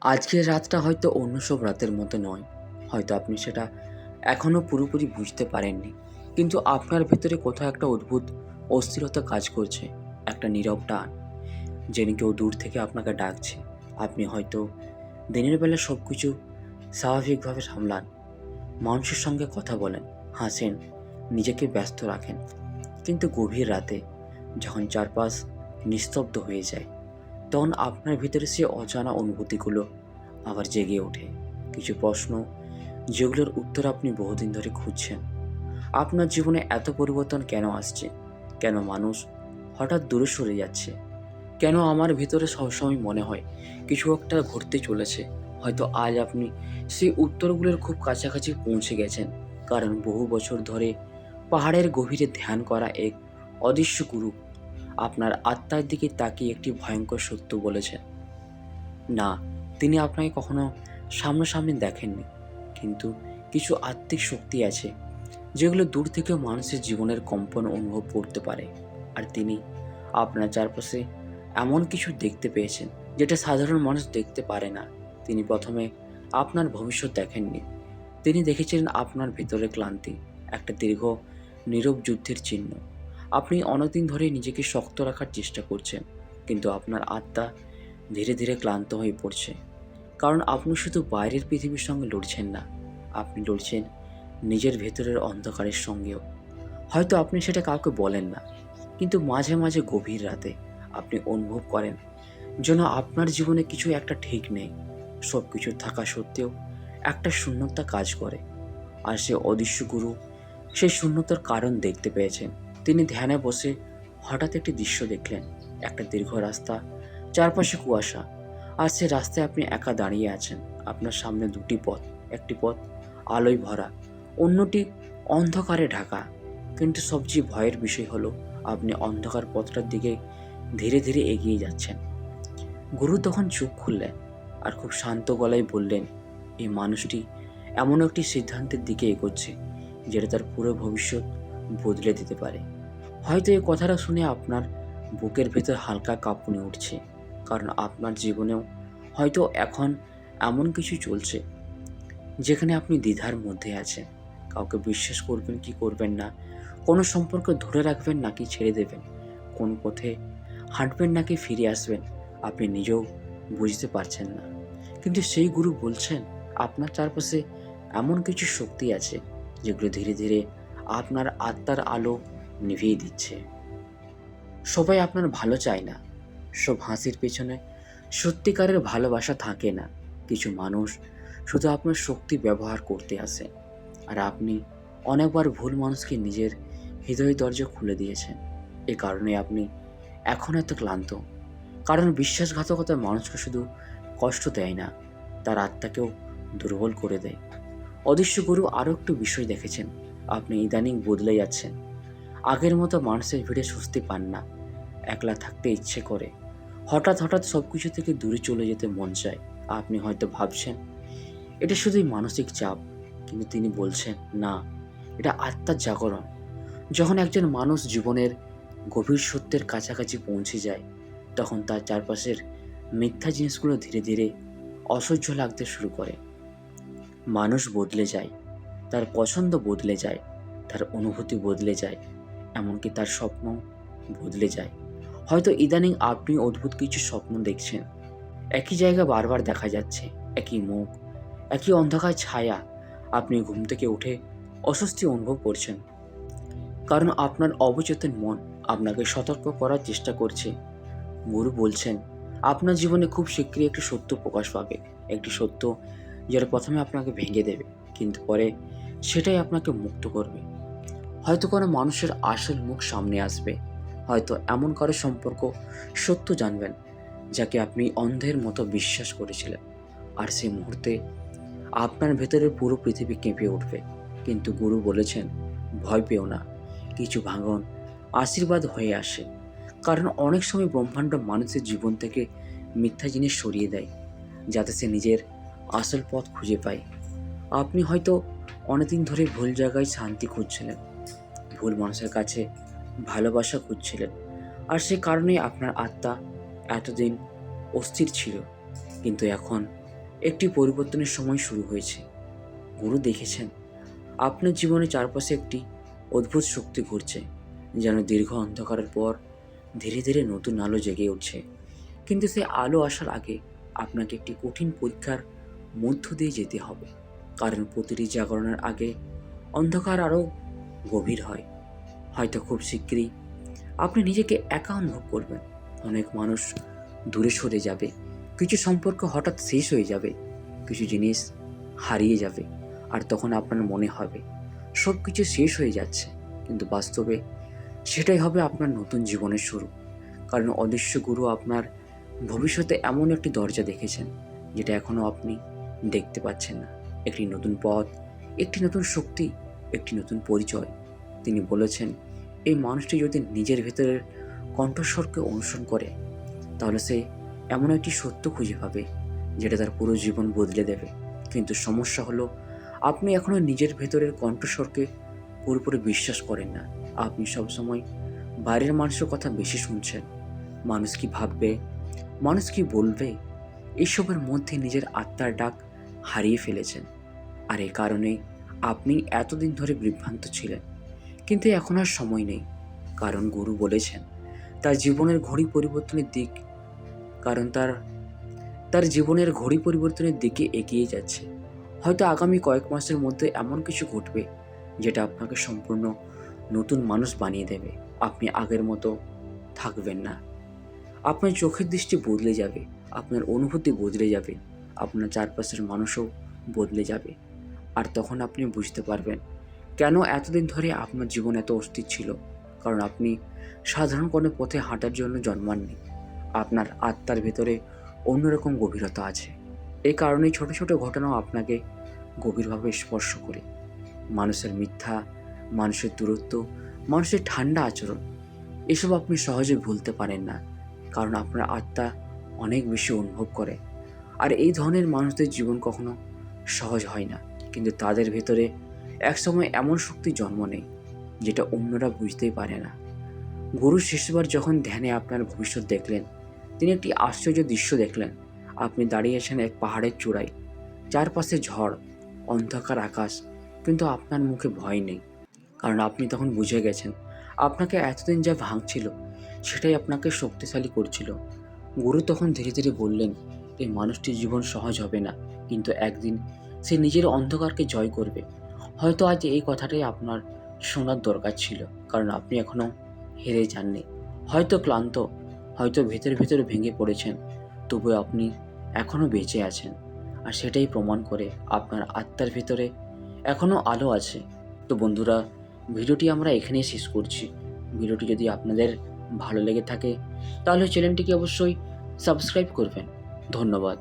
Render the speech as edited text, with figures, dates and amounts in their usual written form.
আজকের রাতটা হয়তো অন্য সব রাতের মতো নয়। হয়তো আপনি সেটা এখনও পুরোপুরি বুঝতে পারেননি। কিন্তু আপনার ভেতরে কোথাও একটা অদ্ভুত অস্থিরতা কাজ করছে, একটা নীরব টান। যেন কেউ দূর থেকে আপনাকে ডাকছে। আপনি হয়তো দিনের বেলা সব কিছু স্বাভাবিকভাবে সামলান, মানুষের সঙ্গে কথা বলেন, হাসেন, নিজেকে ব্যস্ত রাখেন। কিন্তু গভীর রাতে যখন চারপাশ নিস্তব্ধ হয়ে যায়, তখন আপনার ভিতরে সে অজানা অনুভূতিগুলো আবার জেগে ওঠে। কিছু প্রশ্ন যেগুলোর উত্তর আপনি বহুদিন ধরে খুঁজছেন। আপনার জীবনে এত পরিবর্তন কেন আসছে? কেন মানুষ হঠাৎ দূরে সরে যাচ্ছে? কেন আমার ভিতরে সবসময় মনে হয় কিছু একটা ঘটতে চলেছে? হয়তো আজ আপনি সেই উত্তরগুলোর খুব কাছাকাছি পৌঁছে গেছেন, কারণ বহু বছর ধরে পাহাড়ের গভীরে ধ্যান করা এক অদৃশ্য গুরু আপনার আত্মার দিকে তাকিয়ে একটি ভয়ঙ্কর সত্য বলেছেন। না, তিনি আপনাকে কখনো সামনাসামনি দেখেননি, কিন্তু কিছু আত্মিক শক্তি আছে যেগুলো দূর থেকেও মানুষের জীবনের কম্পন অনুভব করতে পারে। আর তিনি আপনার চারপাশে এমন কিছু দেখতে পেয়েছেন যেটা সাধারণ মানুষ দেখতে পারে না। তিনি প্রথমে আপনার ভবিষ্যৎ দেখেননি, তিনি দেখেছিলেন আপনার ভেতরে ক্লান্তি, একটা দীর্ঘ নীরব যুদ্ধের চিহ্ন। আপনি অনেকদিন ধরে নিজেকে শক্ত রাখার চেষ্টা করছেন, কিন্তু আপনার আত্মা ধীরে ধীরে ক্লান্ত হয়ে পড়ছে। কারণ আপনি শুধু বাইরের পৃথিবীর সঙ্গে লড়ছেন না, আপনি লড়ছেন নিজের ভেতরের অন্ধকারের সঙ্গেও। হয়তো আপনি সেটা কাউকে বলেন না, কিন্তু মাঝে মাঝে গভীর রাতে আপনি অনুভব করেন যেন আপনার জীবনে কিছু একটা ঠিক নেই। সব কিছু থাকা সত্ত্বেও একটা শূন্যতা কাজ করে। আর সে অদৃশ্য গুরু সেই শূন্যতার কারণ দেখতে পেয়েছেন। তিনি ধ্যানে বসে হঠাৎ একটি দৃশ্য দেখলেন, একটা দীর্ঘ রাস্তা, চারপাশে কুয়াশা, আর সে রাস্তায় আপনি একা দাঁড়িয়ে আছেন। আপনার সামনে দুটি পথ, একটি পথ আলোয় ভরা, অন্যটি অন্ধকারে ঢাকা। কিন্তু সবচেয়ে ভয়ের বিষয় হলো আপনি অন্ধকার পথটার দিকে ধীরে ধীরে এগিয়ে যাচ্ছেন। গুরু তখন চোখ খুললেন আর খুব শান্ত গলায় বললেন, এই মানুষটি এমন একটি সিদ্ধান্তের দিকে এগোচ্ছে যেটা তার পুরো ভবিষ্যৎ বদলে দিতে পারে। হয়তো এই কথাটা শুনে আপনার বুকের ভেতর হালকা কাঁপুনি উঠছে, কারণ আপনার জীবনেও হয়তো এখন এমন কিছু চলছে যেখানে আপনি দ্বিধার মধ্যে আছেন। কাউকে বিশ্বাস করবেন কি করবেন না, কোনো সম্পর্ক ধরে রাখবেন নাকি ছেড়ে দেবেন, কোন পথে হাঁটবেন নাকি ফিরে আসবেন, আপনি নিজেও বুঝতে পারছেন না। কিন্তু সেই গুরু বলছেন আপনার চারপাশে এমন কিছু শক্তি আছে যেগুলো ধীরে ধীরে আপনার আত্মার আলো নিভিয়ে দিচ্ছে। সবাই আপনার ভালো চায় না, সব হাসির পেছনে সত্যিকারের ভালোবাসা থাকে না। কিছু মানুষ শুধু আপনার শক্তি ব্যবহার করতে আসে, আর আপনি অনেকবার ভুল মানুষকে নিজের হৃদয় দরজা খুলে দিয়েছেন। এ কারণে আপনি এখন এত ক্লান্ত, কারণ বিশ্বাসঘাতকতা মানুষকে শুধু কষ্ট দেয় না, তার আত্মাকেও দুর্বল করে দেয়। অদৃশ্য গুরু আরও একটু বিষয় দেখেছেন, আপনি ইদানিং বদলে যাচ্ছেন। আগের মতো মানুষের ভিড়ে স্বস্তি পান না, একলা থাকতে ইচ্ছে করে, হঠাৎ হঠাৎ সব কিছু থেকে দূরে চলে যেতে মন চায়। আপনি হয়তো ভাবছেন এটা শুধুই মানসিক চাপ, কিন্তু তিনি বলছেন না, এটা আত্মার জাগরণ। যখন একজন মানুষ জীবনের গভীর সত্যের কাছাকাছি পৌঁছে যায়, তখন তার চারপাশের মিথ্যা জিনিসগুলো ধীরে ধীরে অসহ্য লাগতে শুরু করে। মানুষ বদলে যায়, তার পছন্দ বদলে যায়, তার অনুভূতি বদলে যায়, এমনকি তার স্বপ্ন বদলে যায়। হয়তো ইদানিং আপনি অদ্ভুত কিছু স্বপ্ন দেখছেন, একই জায়গা বারবার দেখা যাচ্ছে, একই মুখ, একই অন্ধকার ছায়া। আপনি ঘুম থেকে উঠে অস্বস্তি অনুভব করছেন, কারণ আপনার অবচেতন মন আপনাকে সতর্ক করার চেষ্টা করছে। গুরু বলছেন আপনার জীবনে খুব শীঘ্রই একটি সত্য প্রকাশ পাবে, একটি সত্য যেটা প্রথমে আপনাকে ভেঙে দেবে, কিন্তু পরে সেটাই আপনাকে মুক্ত করবে। হয়তো কোনো মানুষের আসল মুখ সামনে আসবে, হয়তো এমন কারো সম্পর্ক সত্য জানবেন যাকে আপনি অন্ধের মতো বিশ্বাস করেছিলেন। আর সেই মুহূর্তে আপনার ভেতরের পুরো পৃথিবী কেঁপে উঠবে। কিন্তু গুরু বলেছেন ভয় পেও না, কিছু ভাঙন আশীর্বাদ হয়ে আসে। কারণ অনেক সময় ব্রহ্মাণ্ড মানুষের জীবন থেকে মিথ্যা জিনিস সরিয়ে দেয়, যাতে সে নিজের আসল পথ খুঁজে পায়। আপনি হয়তো অনেকদিন ধরে ভুল জায়গায় শান্তি খুঁজছিলেন, ভুল মানুষের কাছে ভালোবাসা খুঁজছিলেন, আর সে কারণেই আপনার আত্মা এতদিন অস্থির ছিল। কিন্তু এখন একটি পরিবর্তনের সময় শুরু হয়েছে। গুরু দেখেছেন আপনার জীবনের চারপাশে একটি অদ্ভুত শক্তি ঘুরছে, যেন দীর্ঘ অন্ধকারের পর ধীরে ধীরে নতুন আলো জেগে উঠছে। কিন্তু সেই আলো আসার আগে আপনাকে একটি কঠিন পরীক্ষার মধ্য দিয়ে যেতে হবে, কারণ প্রতিটি জাগরণের আগে অন্ধকার আরও গভীর হয়। হয়তো খুব শীঘ্রই আপনি নিজেকে একা অনুভব করবেন। অনেক মানুষ দূরে সরে যাবে, কিছু সম্পর্ক হঠাৎ শেষ হয়ে যাবে, কিছু জিনিস হারিয়ে যাবে, আর তখন আপনার মনে হবে সব কিছু শেষ হয়ে যাচ্ছে। কিন্তু বাস্তবে সেটাই হবে আপনার নতুন জীবনের শুরু। কারণ অদৃশ্য গুরু আপনার ভবিষ্যতে এমন একটি দরজা দেখেছেন যেটা এখনও আপনি দেখতে পাচ্ছেন না। একটি নতুন পথ, একটি নতুন শক্তি, একটি নতুন পরিচয়। তিনি বলেছেন এই মানুষটি যদি নিজের ভেতরের কণ্ঠস্বরকে অনুসরণ করে, তাহলে সে এমন একটি সত্য খুঁজে পাবে যেটা তার পুরো জীবন বদলে দেবে। কিন্তু সমস্যা হলো আপনি এখনও নিজের ভেতরের কণ্ঠস্বরকে পুরোপুরি বিশ্বাস করেন না। আপনি সবসময় বাইরের মানুষের কথা বেশি শুনছেন। মানুষ কি ভাববে, মানুষ কি বলবে, এসবের মধ্যে নিজের আত্মার ডাক হারিয়ে ফেলেছেন। আর এই কারণে আপনি এতদিন ধরে বিভ্রান্ত ছিলেন। কিন্তু এখন আর সময় নেই, কারণ গুরু বলেছেন তার জীবনের ঘড়ি পরিবর্তনের দিক কারণ তার তার জীবনের ঘড়ি পরিবর্তনের দিকে এগিয়ে যাচ্ছে। হয়তো আগামী কয়েক মাসের মধ্যে এমন কিছু ঘটবে যেটা আপনাকে সম্পূর্ণ নতুন মানুষ বানিয়ে দেবে। আপনি আগের মতো থাকবেন না। আপনার চোখের দৃষ্টি বদলে যাবে, আপনার অনুভূতি বদলে যাবে, আপনার চারপাশের মানুষও বদলে যাবে। আর তখন আপনি বুঝতে পারবেন কেন এতদিন ধরে আপনার জীবন এত অস্থির ছিল। কারণ আপনি সাধারণ কোনো পথে হাঁটার জন্য জন্মাননি। আপনার আত্মার ভেতরে অন্যরকম গভীরতা আছে। এই কারণেই ছোট ছোট ঘটনাও আপনাকে গভীরভাবে স্পর্শ করে। মানুষের মিথ্যা, মানুষের দূরত্ব, মানুষের ঠান্ডা আচরণ, এসব আপনি সহজে ভুলতে পারেন না, কারণ আপনার আত্মা অনেক বেশি অনুভব করে। আর এই ধরনের মানুষদের জীবন কখনো সহজ হয় না, কিন্তু তাদের ভেতরে একসময় এমন শক্তি জন্ম নেয় যেটা অন্যরা বুঝতেই পারে না। গুরু শেষবার যখন ধ্যানে আপনার ভবিষ্যৎ দেখলেন, তিনি একটি আশ্চর্য দৃশ্য দেখলেন। আপনি দাঁড়িয়ে আছেন এক পাহাড়ের চূড়ায়, চারপাশে ঝড়, অন্ধকার আকাশ, কিন্তু আপনার মুখে ভয় নেই, কারণ আপনি তখন বুঝে গেছেন আপনাকে এতদিন যা ভাঙছিল সেটাই আপনাকে শক্তিশালী করছিল। গুরু তখন ধীরে ধীরে বললেন এই মানুষটির জীবন সহজ হবে না, কিন্তু একদিন সে নিজের অন্ধকারকে জয় করবে। হয়তো আজ এই কথাটাই আপনার শোনার দরকার ছিল, কারণ আপনি এখনও হেরে যাননি। হয়তো ক্লান্ত, হয়তো ভেতরে ভেতরে ভেঙে পড়েছেন, তবুও আপনি এখনও বেঁচে আছেন। আর সেটাই প্রমাণ করে আপনার আত্মার ভিতরে এখনও আলো আছে। তো বন্ধুরা, ভিডিওটি আমরা এখানেই শেষ করছি। ভিডিওটি যদি আপনাদের ভালো লেগে থাকে তাহলে চ্যানেলটিকে অবশ্যই সাবস্ক্রাইব করবেন। ধন্যবাদ।